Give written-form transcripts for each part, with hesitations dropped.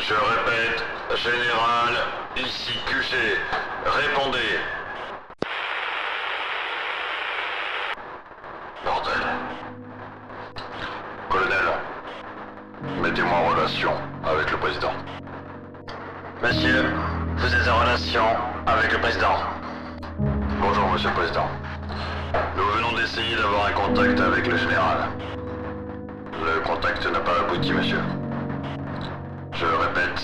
Je répète, général, ici QG, répondez. Bordel. Colonel, mettez-moi en relation avec le président. Monsieur, vous êtes en relation avec le président. Bonjour, monsieur le président. Nous venons d'essayer d'avoir un contact avec le général. Le contact n'a pas abouti, monsieur. Je répète,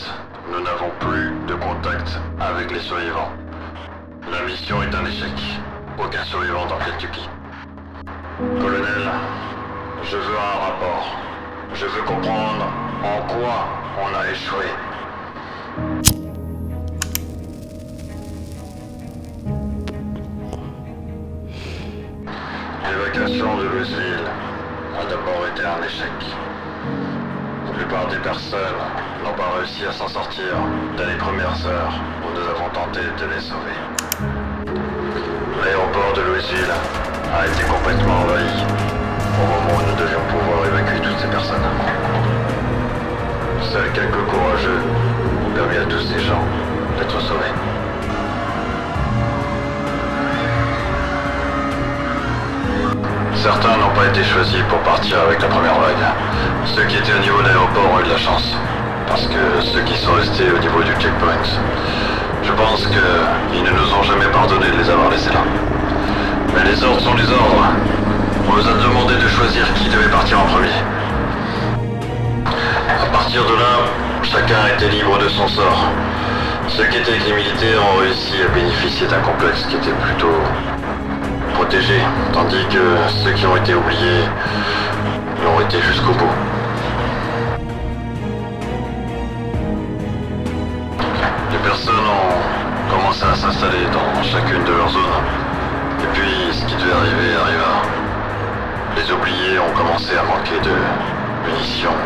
nous n'avons plus de contact avec les survivants. La mission est un échec. Aucun survivant dans Kentucky. Colonel, je veux un rapport. Je veux comprendre en quoi on a échoué. L'évacuation de Louisville a d'abord été un échec. La plupart des personnes n'ont pas réussi à s'en sortir dès les premières heures où nous avons tenté de les sauver. L'aéroport de Louisville a été complètement envahi au moment où nous devions pouvoir évacuer toutes ces personnes. Seuls quelques courageux ont permis à tous ces gens d'être sauvés. Certains n'ont pas été choisis pour partir avec la première vague. Ceux qui étaient au niveau de l'aéroport ont eu de la chance. Parce que ceux qui sont restés au niveau du checkpoint, je pense qu'ils ne nous ont jamais pardonné de les avoir laissés là. Mais les ordres sont les ordres. On nous a demandé de choisir qui devait partir en premier. À partir de là, chacun était libre de son sort. Ceux qui étaient avec les militaires ont réussi à bénéficier d'un complexe qui était plutôt protégés, tandis que ceux qui ont été oubliés l'ont été jusqu'au bout. Les personnes ont commencé à s'installer dans chacune de leurs zones, et puis ce qui devait arriver arriva. Les oubliés ont commencé à manquer de munitions,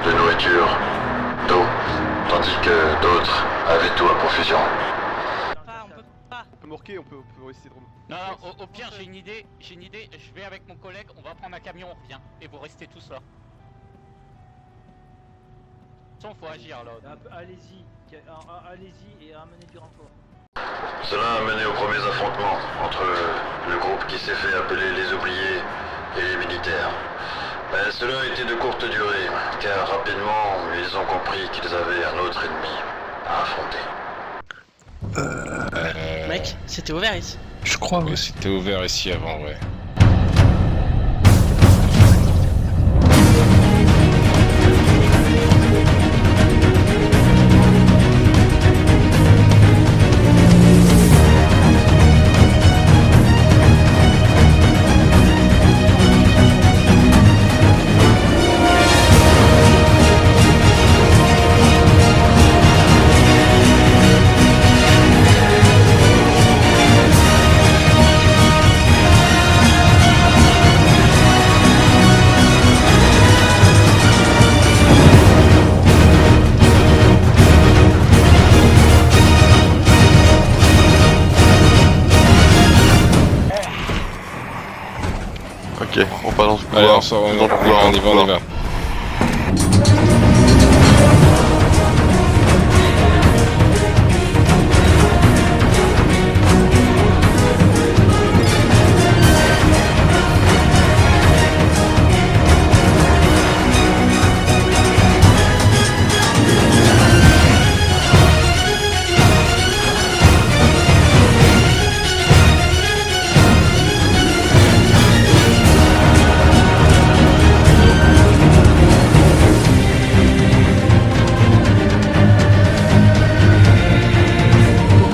de nourriture, d'eau, tandis que d'autres avaient tout à profusion. Morqué, on peut essayer de remonter. Non, au pire, j'ai une idée, je vais avec mon collègue, on va prendre un camion, on revient, et vous restez tous là. De toute façon, faut agir là. Allez-y et ramenez du renfort. Cela a mené aux premiers affrontements entre le groupe qui s'est fait appeler les oubliés et les militaires. Mais cela a été de courte durée, car rapidement, ils ont compris qu'ils avaient un autre ennemi à affronter. Mec, c'était ouvert ici. Je crois, Oui, ouais. c'était ouvert ici avant, ouais. Ok, on part dans ce couloir. Allez, on sort, Dans le couloir, on y va, on y va.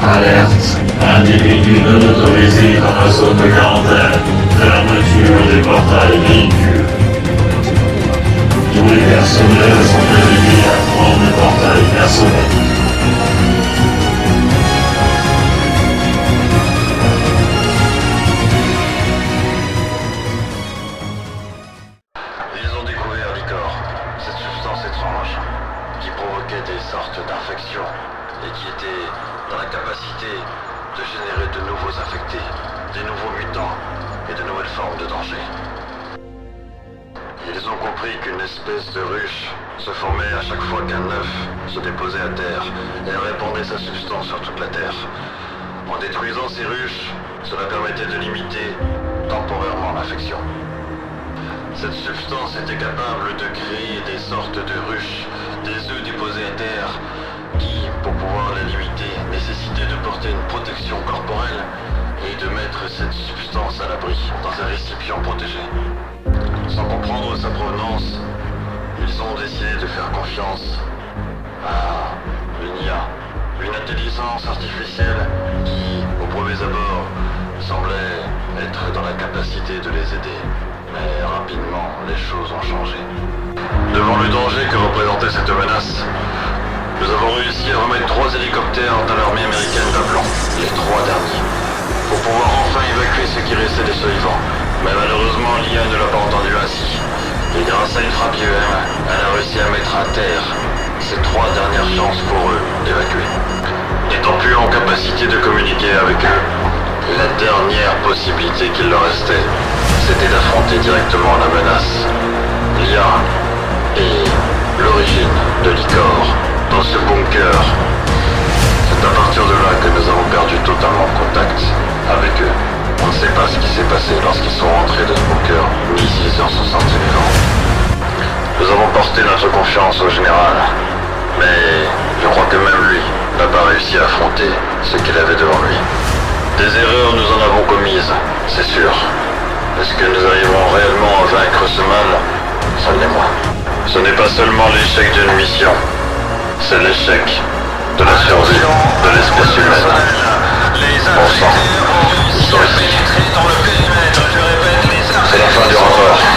Alerte. Individu non autorisé dans la zone de quarantaine. Fermeture des portails véhicules. Tous les personnels sont prévenus à prendre le portail personnel. Ils ont découvert l'icor, cette substance étrange qui provoquait des sortes d'infections et qui était dans la capacité de générer de nouveaux infectés, des nouveaux mutants et de nouvelles formes de danger. Ils ont compris compris qu'une espèce de ruche se formait à chaque fois qu'un œuf se déposait à terre et répandait sa substance sur toute la Terre. En détruisant ces ruches, cela permettait de limiter temporairement l'infection. Cette substance était capable de créer des sortes de ruches, des œufs déposés à terre, qui, pour pouvoir les limiter, nécessitaient de porter une protection corporelle et de mettre cette substance à l'abri dans un récipient protégé. Sans comprendre sa provenance, ils ont décidé de faire confiance à une IA, une intelligence artificielle qui, au premier abord, semblait être dans la capacité de les aider. Mais rapidement, les choses ont changé. Devant le danger que représentait cette menace, nous avons réussi à remettre 3 hélicoptères dans l'armée américaine d'aplomb, les 3 derniers, pour pouvoir enfin évacuer ceux qui restaient des survivants. Mais malheureusement, l'IA ne l'a pas entendu ainsi. Et grâce à une frappe IEM, elle a réussi à mettre à terre ces 3 dernières chances pour eux d'évacuer. N'étant plus en capacité de communiquer avec eux, la dernière possibilité qu'il leur restait, c'était d'affronter directement la menace. L'IA et l'origine de l'Icor dans ce bunker. C'est à partir de là que nous avons perdu totalement contact avec eux. On ne sait pas ce qui s'est passé lorsqu'ils sont rentrés de ce bunker, ni s'ils en sont sortis vivants. Nous avons porté notre confiance au général, mais je crois que même lui n'a pas réussi à affronter ce qu'il avait devant lui. Des erreurs nous en avons commises, c'est sûr. Est-ce que nous arriverons réellement à vaincre ce mal? Ça l'est moins. Ce n'est pas seulement l'échec d'une mission, c'est l'échec de la survie de l'espèce humaine. Bon sang, ils sont ici. C'est la fin du rapport.